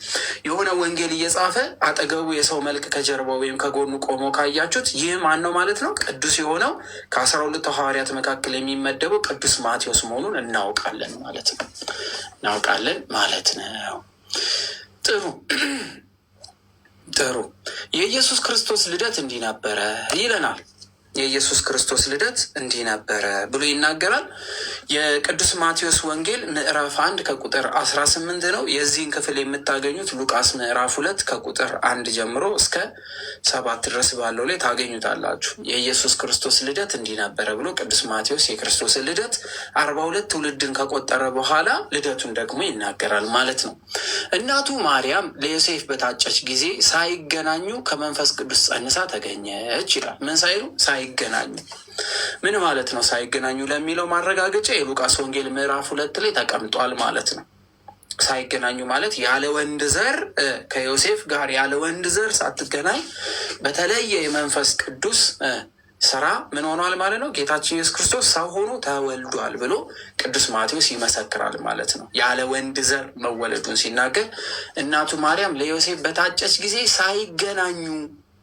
የሆነ ወንጌል እየጻፈ አጠገቡ የሰው መልክ ከጀርባው ወይም ከጎኑ ቆሞ ካያችሁት ይህ ማን ነው ማለት ነው? ቅዱስ የሆነው ከ12 ሐዋርያት መካከል የሚመደበው ቅዱስ ማቴዎስ መሆኑን እናውቃለን ማለት ነው። ጥሩ። የኢየሱስ ክርስቶስ ልደት እንዲህ ነበረ ይለናል። የኢየሱስ ክርስቶስ ልደት እንዲህ ነበረ ብሎ ይናገራል። የቅዱስ ማቴዎስ ወንጌል ምዕራፍ 1 ከቁጥር 18 ነው። የዚህን ክፍል የምታገኙት ሉቃስ ምዕራፍ 2 ከቁጥር 1 ጀምሮ እስከ 7 ድረስ ባለው ላይ ታገኙታላችሁ። የኢየሱስ ክርስቶስ ልደት እንዲህ ነበረ ብሎ ቅዱስ ማቴዎስ የክርስቶስን ልደት 42 ትውልድን ከቆጠረ በኋላ ልደቱን ደግሞ ይናገራል ማለት ነው። እናቱ ማርያም ለዮሴፍ በታጨች ጊዜ ሳይገናኙ ከመንፈስ ቅዱስ ጸንሳ ተገኘች ይላል። ምን ሳይሉ ሳይገናኙ ምን ማለት ነው? ሳይገናኙ ለሚለው ማረጋገጫ የሉቃስ ወንጌል ምዕራፍ 2 ላይ ተቀምጧል ማለት ነው። ሳይገናኙ ማለት ያለ ወንድ ዘር ከዮሴፍ ጋር ያለ ወንድ ዘር ሳትገናኝ በተለየ የመንፈስ ቅዱስ ስራ ምን ሆኗል ማለት ነው? ጌታችን ኢየሱስ ክርስቶስ ሰው ሆኖ ተወልዷል ብሎ ቅዱስ ማቴዎስ ይመሰክራል ማለት ነው። ያለ ወንድ ዘር መወለዱን ሲናገር እናቱ ማርያም ለዮሴፍ በታጨች ጊዜ ሳይገናኙ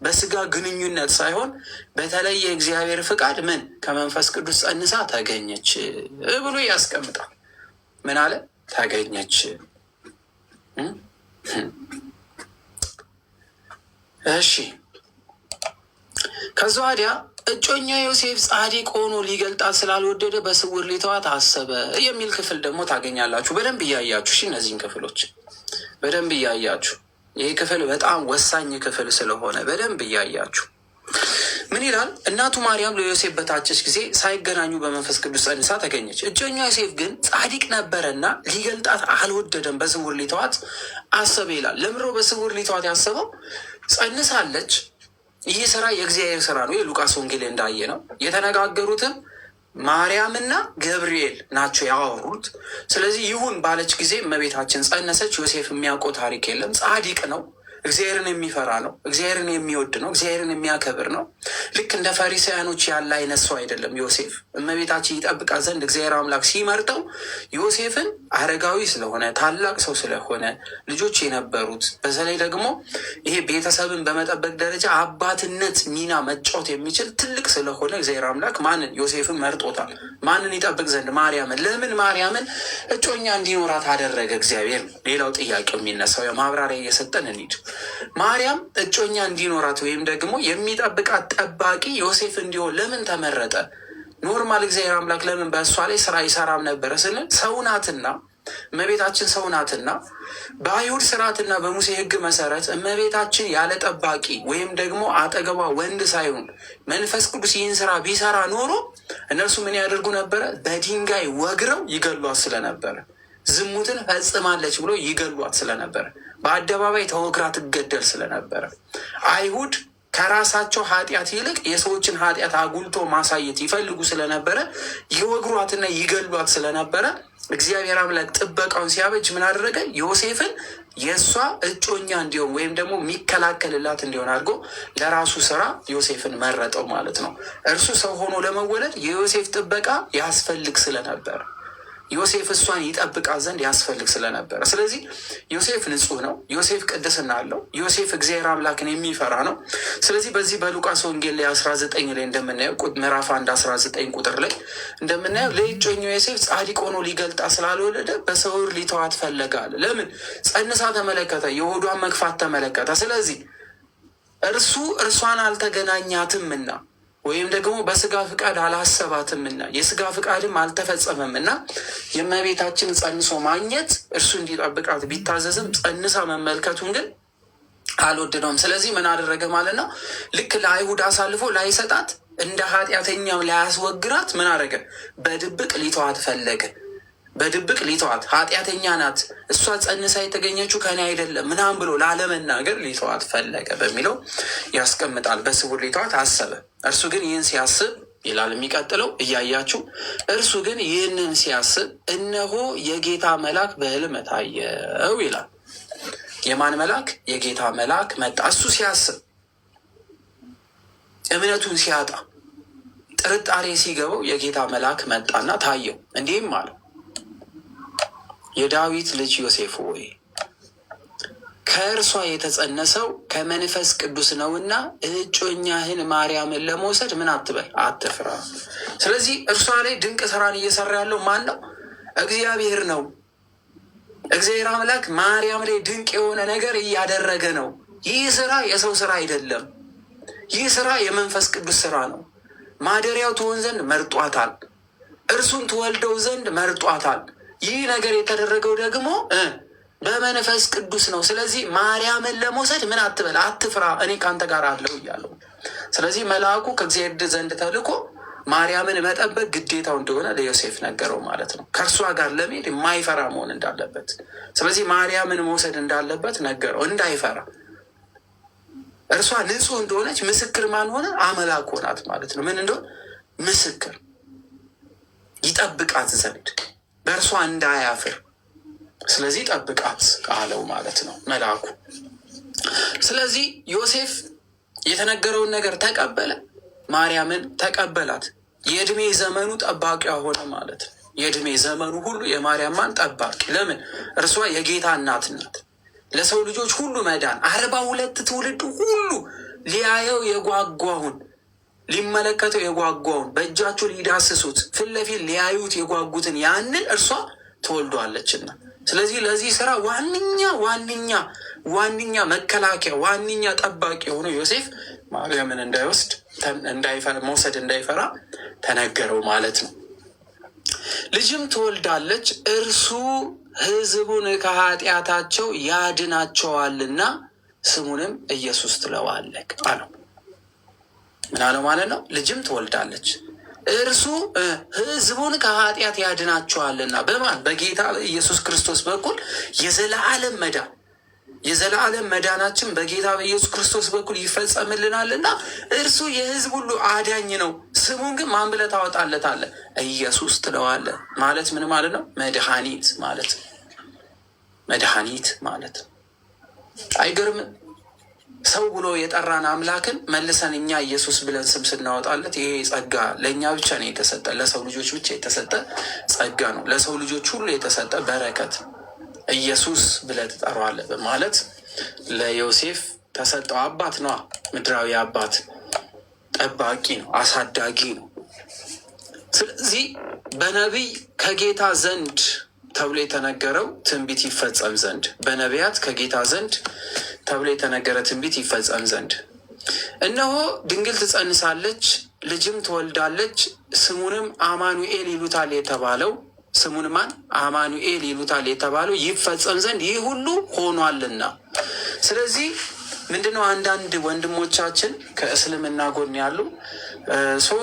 በስጋ ግንኙነት ሳይሆን በተለየ እግዚአብሔር ፍቃድ ምን ከመንፈስ ቅዱስ ጸንሳ ተገኘች ብሎ ያስቀምጣል። ምን አለ? ተገኘች። እሺ ከዛ ወዲያ እጮኛ ዮሴፍ ጻድቅ ሆኖ ሊገልጣት ስላልወደደ በስውር ሊተዋት አሰበ የሚል ክፍል ደግሞ ታገኛላችሁ። በደንብ እያያችሁ እሺ፣ እነዚህን ክፍሎች በደንብ እያያችሁ ይህ ክፍል በጣም ወሳኝ ክፍል ስለሆነ በደንብ እያያችሁ ምን ይላል? እናቱ ማርያም ለዮሴፍ በታጨች ጊዜ ሳይገናኙ በመንፈስ ቅዱስ ጸንሳ ተገኘች። እጮኛ ዮሴፍ ግን ጻድቅ ነበረና ሊገልጣት አልወደደም፣ በስውር ሊተዋት አሰበ ይላል። ለምሮ በስውር ሊተዋት ያሰበው? ጸንሳለች። ይህ ስራ የእግዚአብሔር ስራ ነው። የሉቃስ ወንጌል እንዳየ ነው የተነጋገሩትም ማርያምና ገብርኤል ናቸው ያወሩት። ስለዚህ ይሁን ባለች ጊዜ እመቤታችን ጸነሰች። ዮሴፍ የሚያውቀው ታሪክ የለም። ጻድቅ ነው። እግዚአብሔርን የሚፈራ ነው። እግዚአብሔርን የሚወድ ነው። እግዚአብሔርን የሚያከብር ነው። ልክ እንደ ፈሪሳውያኖች ያለ አይነት ሰው አይደለም ዮሴፍ። እመቤታችን ይጠብቃት ዘንድ እግዚአብሔር አምላክ ሲመርጠው ዮሴፍን አረጋዊ ስለሆነ ታላቅ ሰው ስለሆነ ልጆች የነበሩት በተለይ ደግሞ ይሄ ቤተሰብን በመጠበቅ ደረጃ አባትነት ሚና መጫወት የሚችል ትልቅ ስለሆነ እግዚአብሔር አምላክ ማንን? ዮሴፍን መርጦታል። ማንን ይጠብቅ ዘንድ? ማርያምን። ለምን ማርያምን እጮኛ እንዲኖራት አደረገ እግዚአብሔር? ሌላው ጥያቄው የሚነሳው ማብራሪያ እየሰጠን እንሂድ። ማርያም እጮኛ እንዲኖራት ወይም ደግሞ የሚጠብቃት ጠባቂ ዮሴፍ እንዲሆን ለምን ተመረጠ? ኖርማል እግዚአብሔር አምላክ ለምን በእሷ ላይ ስራ ይሰራም ነበረ ስንል ሰው ናትና፣ እመቤታችን ሰው ናትና በአይሁድ ስርዓትና በሙሴ ሕግ መሰረት እመቤታችን ያለ ጠባቂ ወይም ደግሞ አጠገቧ ወንድ ሳይሆን መንፈስ ቅዱስ ይህን ስራ ቢሰራ ኖሮ እነርሱ ምን ያደርጉ ነበረ? በድንጋይ ወግረው ይገሏት ስለነበረ፣ ዝሙትን ፈጽማለች ብሎ ይገሏት ስለነበረ፣ በአደባባይ ተወግራ ትገደል ስለነበረ፣ አይሁድ ከራሳቸው ኃጢአት ይልቅ የሰዎችን ኃጢአት አጉልቶ ማሳየት ይፈልጉ ስለነበረ ይወግሯትና ይገሏት ስለነበረ እግዚአብሔር አምላክ ጥበቃውን ሲያበጅ ምን አደረገ? ዮሴፍን የእሷ እጮኛ እንዲሆን ወይም ደግሞ የሚከላከልላት እንዲሆን አድርጎ ለራሱ ስራ ዮሴፍን መረጠው ማለት ነው። እርሱ ሰው ሆኖ ለመወለድ የዮሴፍ ጥበቃ ያስፈልግ ስለነበረ፣ ዮሴፍ እሷን ይጠብቃት ዘንድ ያስፈልግ ስለነበረ፣ ስለዚህ ዮሴፍ ንጹሕ ነው። ዮሴፍ ቅድስና አለው። ዮሴፍ እግዚአብሔር አምላክን የሚፈራ ነው። ስለዚህ በዚህ በሉቃስ ወንጌል ላይ 19 ላይ እንደምናየው ምዕራፍ 1 19 ቁጥር ላይ እንደምናየው ለእጮኛው ዮሴፍ ጻድቅ ሆኖ ሊገልጣ ስላልወለደ በስውር ሊተዋት ፈለጋል። ለምን? ጸንሳ ተመለከተ፣ የሆዷን መግፋት ተመለከተ። ስለዚህ እርሱ እርሷን አልተገናኛትምና ወይም ደግሞ በስጋ ፍቃድ አላሰባትምና የስጋ ፍቃድም አልተፈጸመምና የእመቤታችን ጸንሶ ማግኘት እርሱ እንዲጠብቃት ቢታዘዝም ጸንሳ መመልከቱን ግን አልወደደውም። ስለዚህ ምን አደረገ ማለት ነው? ልክ ለአይሁድ አሳልፎ ላይሰጣት፣ እንደ ኃጢአተኛም ላያስወግራት ምን አደረገ? በድብቅ ሊተዋት ፈለገ። በድብቅ ሊተዋት፣ ኃጢአተኛ ናት እሷ ጸንሳ የተገኘችው ከኔ አይደለም ምናምን ብሎ ላለመናገር ሊተዋት ፈለገ በሚለው ያስቀምጣል። በስውር ሊተዋት አሰበ። እርሱ ግን ይህን ሲያስብ ይላል የሚቀጥለው እያያችሁ፣ እርሱ ግን ይህንን ሲያስብ እነሆ የጌታ መልአክ በሕልም ታየው ይላል። የማን መልአክ? የጌታ መልአክ መጣ። እሱ ሲያስብ እምነቱን ሲያጣ ጥርጣሬ ሲገባው የጌታ መልአክ መጣና ታየው። እንዲህም አለው፣ የዳዊት ልጅ ዮሴፍ ሆይ ከእርሷ የተጸነሰው ከመንፈስ ቅዱስ ነውና እጮኛህን ማርያምን ለመውሰድ ምን አትበል፣ አትፍራ። ስለዚህ እርሷ ላይ ድንቅ ስራን እየሰራ ያለው ማን ነው? እግዚአብሔር ነው። እግዚአብሔር አምላክ ማርያም ላይ ድንቅ የሆነ ነገር እያደረገ ነው። ይህ ስራ የሰው ስራ አይደለም። ይህ ስራ የመንፈስ ቅዱስ ስራ ነው። ማደሪያው ትሆን ዘንድ መርጧታል። እርሱን ትወልደው ዘንድ መርጧታል። ይህ ነገር የተደረገው ደግሞ በመንፈስ ቅዱስ ነው። ስለዚህ ማርያምን ለመውሰድ ምን አትበል፣ አትፍራ፣ እኔ ከአንተ ጋር አለው እያለው። ስለዚህ መልአኩ ከእግዚአብሔር ዘንድ ተልኮ ማርያምን መጠበቅ ግዴታው እንደሆነ ለዮሴፍ ነገረው ማለት ነው። ከእርሷ ጋር ለመሄድ የማይፈራ መሆን እንዳለበት፣ ስለዚህ ማርያምን መውሰድ እንዳለበት ነገረው፣ እንዳይፈራ። እርሷ ንጹሕ እንደሆነች ምስክር ማን ሆነ? አምላክ ሆናት ማለት ነው። ምን እንደሆነ ምስክር፣ ይጠብቃት ዘንድ በእርሷ እንዳያፍር፣ ስለዚህ ጠብቃት አለው ማለት ነው መልአኩ። ስለዚህ ዮሴፍ የተነገረውን ነገር ተቀበለ፣ ማርያምን ተቀበላት። የእድሜ ዘመኑ ጠባቂዋ ሆነ ማለት ነው። የእድሜ ዘመኑ ሁሉ የማርያም ጠባቂ። ለምን? እርሷ የጌታ እናት ናት። ለሰው ልጆች ሁሉ መዳን 42 ትውልድ ሁሉ ሊያየው የጓጓውን ሊመለከተው የጓጓውን በእጃቸው ሊዳስሱት ፊት ለፊት ሊያዩት የጓጉትን ያንን እርሷ ትወልዷለችና፣ ስለዚህ ለዚህ ስራ ዋነኛ መከላከያ ዋነኛ ጠባቂ የሆነው ዮሴፍ ማርያምን እንዳይወስድ መውሰድ እንዳይፈራ ተነገረው ማለት ነው። ልጅም ትወልዳለች፣ እርሱ ሕዝቡን ከኃጢአታቸው ያድናቸዋልና ስሙንም ኢየሱስ ትለዋለህ አለው። ምን አለው ማለት ነው? ልጅም ትወልዳለች፣ እርሱ ሕዝቡን ከኃጢአት ያድናቸዋልና። በማን? በጌታ ኢየሱስ ክርስቶስ በኩል የዘላለም መዳናችን በጌታ በኢየሱስ ክርስቶስ በኩል ይፈጸምልናልና እርሱ የሕዝብ ሁሉ አዳኝ ነው። ስሙን ግን ማን ብለህ ታወጣለታለህ? ኢየሱስ ትለዋለህ። ማለት ምን ማለት ነው? መድኃኒት ማለት ነው። መድኃኒት ማለት ነው። አይገርምም? ሰው ብሎ የጠራን አምላክን መልሰን እኛ ኢየሱስ ብለን ስም ስናወጣለት፣ ይሄ ጸጋ ለእኛ ብቻ ነው የተሰጠ፣ ለሰው ልጆች ብቻ የተሰጠ ጸጋ ነው። ለሰው ልጆች ሁሉ የተሰጠ በረከት ኢየሱስ ብለህ ትጠራዋለህ በማለት ለዮሴፍ ተሰጠው። አባት ነዋ፣ ምድራዊ አባት፣ ጠባቂ ነው፣ አሳዳጊ ነው። ስለዚህ በነቢይ ከጌታ ዘንድ ተብሎ የተነገረው ትንቢት ይፈጸም ዘንድ፣ በነቢያት ከጌታ ዘንድ ተብሎ የተነገረ ትንቢት ይፈጸም ዘንድ እነሆ ድንግል ትጸንሳለች፣ ልጅም ትወልዳለች፣ ስሙንም አማኑኤል ይሉታል የተባለው ስሙን ማን? አማኑኤል ይሉታል የተባለው ይፈጸም ዘንድ ይህ ሁሉ ሆኗልና። ስለዚህ ምንድነው? አንዳንድ ወንድሞቻችን ከእስልምና ጎን ያሉ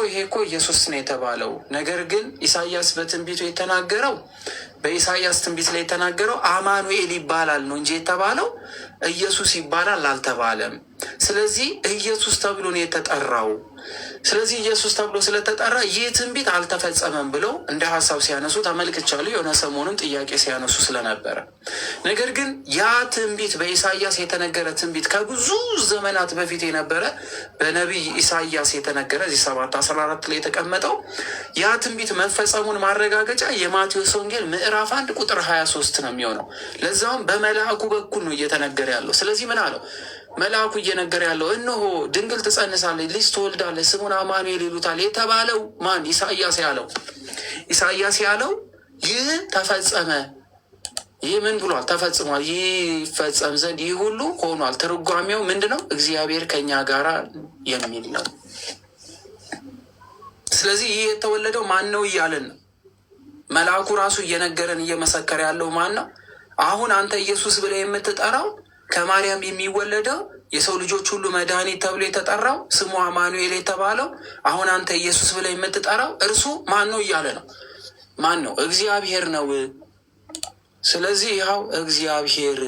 ይሄ እኮ ኢየሱስ ነው የተባለው፣ ነገር ግን ኢሳያስ በትንቢቱ የተናገረው በኢሳያስ ትንቢት ላይ የተናገረው አማኑኤል ይባላል ነው እንጂ የተባለው ኢየሱስ ይባላል አልተባለም። ስለዚህ ኢየሱስ ተብሎ ነው የተጠራው። ስለዚህ ኢየሱስ ተብሎ ስለተጠራ ይህ ትንቢት አልተፈጸመም ብለው እንደ ሀሳብ ሲያነሱ ተመልክቻለሁ። የሆነ ሰሞኑን ጥያቄ ሲያነሱ ስለነበረ፣ ነገር ግን ያ ትንቢት በኢሳያስ የተነገረ ትንቢት ከብዙ ዘመናት በፊት የነበረ በነቢይ ኢሳያስ የተነገረ እዚህ 7:14 ላይ የተቀመጠው ያ ትንቢት መፈጸሙን ማረጋገጫ የማቴዎስ ወንጌል ምዕራፍ 1 ቁጥር 23 ነው የሚሆነው። ለዛውም በመልአኩ በኩል ነው እየተነገረ ያለው። ስለዚህ ምን አለው መልአኩ እየነገረ ያለው? እነሆ ድንግል ትጸንሳለች፣ ልጅ ትወልዳለች፣ ስሙን አማኑኤል ይሉታል የተባለው ማን? ኢሳያስ ያለው ይህ ተፈጸመ። ይህ ምን ብሏል? ተፈጽሟል። ይህ ይፈጸም ዘንድ ይህ ሁሉ ሆኗል። ትርጓሜው ምንድን ነው? እግዚአብሔር ከኛ ጋር የሚል ነው። ስለዚህ ይህ የተወለደው ማን ነው እያለን ነው። መልአኩ ራሱ እየነገረን እየመሰከረ ያለው ማን ነው? አሁን አንተ ኢየሱስ ብለህ የምትጠራው ከማርያም የሚወለደው የሰው ልጆች ሁሉ መድኃኒት ተብሎ የተጠራው ስሙ አማኑኤል የተባለው አሁን አንተ ኢየሱስ ብለህ የምትጠራው እርሱ ማን ነው እያለ ነው። ማን ነው? እግዚአብሔር ነው። ስለዚህ ይኸው እግዚአብሔር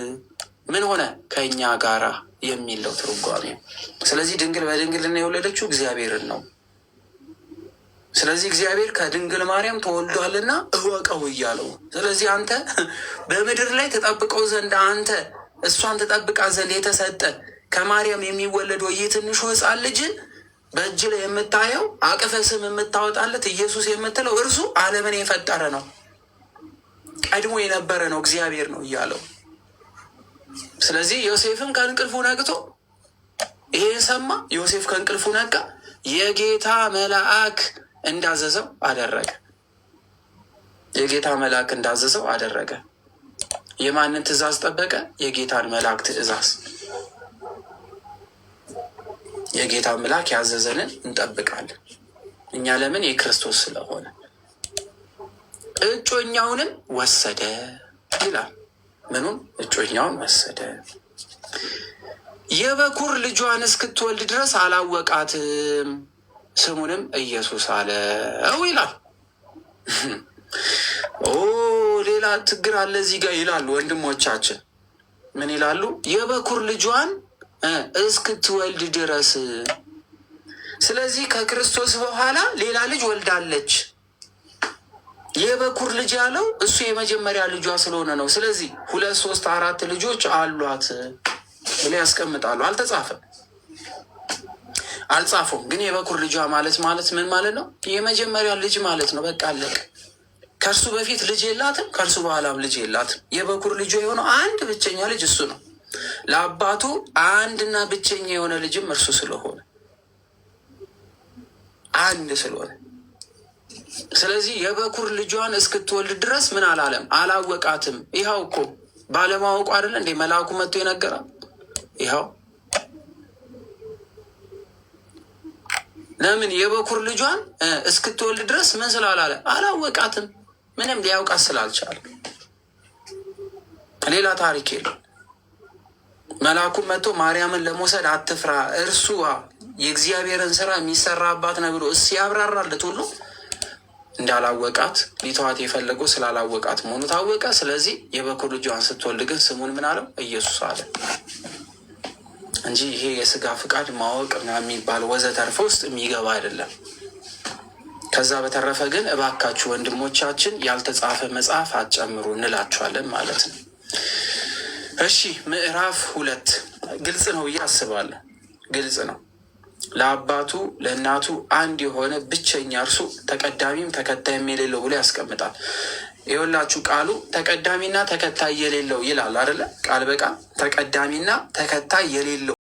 ምን ሆነ? ከእኛ ጋራ የሚለው ትርጓሜ። ስለዚህ ድንግል በድንግልና የወለደችው እግዚአብሔርን ነው። ስለዚህ እግዚአብሔር ከድንግል ማርያም ተወልዷልና እወቀው እያለው። ስለዚህ አንተ በምድር ላይ ተጠብቀው ዘንድ አንተ እሷን ተጠብቃ ዘንድ የተሰጠ ከማርያም የሚወለደው ይህ ትንሹ ሕፃን ልጅ በእጅ ላይ የምታየው አቅፈ ስም የምታወጣለት ኢየሱስ የምትለው እርሱ ዓለምን የፈጠረ ነው፣ ቀድሞ የነበረ ነው፣ እግዚአብሔር ነው እያለው። ስለዚህ ዮሴፍም ከእንቅልፉ ነቅቶ ይሄን ሰማ። ዮሴፍ ከእንቅልፉ ነቃ፣ የጌታ መልአክ እንዳዘዘው አደረገ። የጌታ መልአክ እንዳዘዘው አደረገ። የማንን ትእዛዝ ጠበቀ? የጌታን መልአክ ትእዛዝ። የጌታ መልአክ ያዘዘንን እንጠብቃለን። እኛ ለምን? የክርስቶስ ስለሆነ። እጮኛውንም ወሰደ ይላል። ምኑን? እጮኛውን ወሰደ። የበኩር ልጇን እስክትወልድ ድረስ አላወቃትም፣ ስሙንም ኢየሱስ አለው ይላል። ሌላ ችግር አለ እዚህ ጋር ይላሉ ወንድሞቻችን። ምን ይላሉ? የበኩር ልጇን እስክትወልድ ድረስ። ስለዚህ ከክርስቶስ በኋላ ሌላ ልጅ ወልዳለች። የበኩር ልጅ ያለው እሱ የመጀመሪያ ልጇ ስለሆነ ነው። ስለዚህ 2፣ 3፣ 4 ልጆች አሏት ብለው ያስቀምጣሉ። አልተጻፈም፣ አልጻፉም። ግን የበኩር ልጇ ማለት ምን ማለት ነው? የመጀመሪያ ልጅ ማለት ነው። በቃ አለቀ። ከእርሱ በፊት ልጅ የላትም፣ ከእርሱ በኋላም ልጅ የላትም። የበኩር ልጇ የሆነው አንድ ብቸኛ ልጅ እሱ ነው። ለአባቱ አንድና ብቸኛ የሆነ ልጅም እርሱ ስለሆነ አንድ ስለሆነ፣ ስለዚህ የበኩር ልጇን እስክትወልድ ድረስ ምን አላለም? አላወቃትም። ይኸው እኮ ባለማወቁ አይደለ እንዴ መልአኩ መጥቶ የነገራል? ይኸው ለምን የበኩር ልጇን እስክትወልድ ድረስ ምን ስላላለ? አላወቃትም። ምንም ሊያውቃት ስላልቻለ። ሌላ ታሪክ የለም። መልአኩ መጥቶ ማርያምን ለመውሰድ አትፍራ፣ እርሱ የእግዚአብሔርን ስራ የሚሰራባት ነው ብሎ ሲያብራራለት ሁሉ እንዳላወቃት ሊተዋት የፈለገው ስላላወቃት መሆኑ ታወቀ። ስለዚህ የበኩር ልጇን ስትወልድ ግን ስሙን ምን አለው? ኢየሱስ አለ እንጂ ይሄ የስጋ ፍቃድ ማወቅ የሚባል ወዘተርፈ ውስጥ የሚገባ አይደለም። ከዛ በተረፈ ግን እባካችሁ ወንድሞቻችን ያልተጻፈ መጽሐፍ አትጨምሩ እንላችኋለን ማለት ነው። እሺ ምዕራፍ 2 ግልጽ ነው ብዬ አስባለሁ። ግልጽ ነው። ለአባቱ ለእናቱ አንድ የሆነ ብቸኛ እርሱ ተቀዳሚም ተከታይም የሌለው ብሎ ያስቀምጣል። የወላችሁ ቃሉ ተቀዳሚና ተከታይ የሌለው ይላል አይደለ? ቃል በቃል ተቀዳሚና ተከታይ የሌለው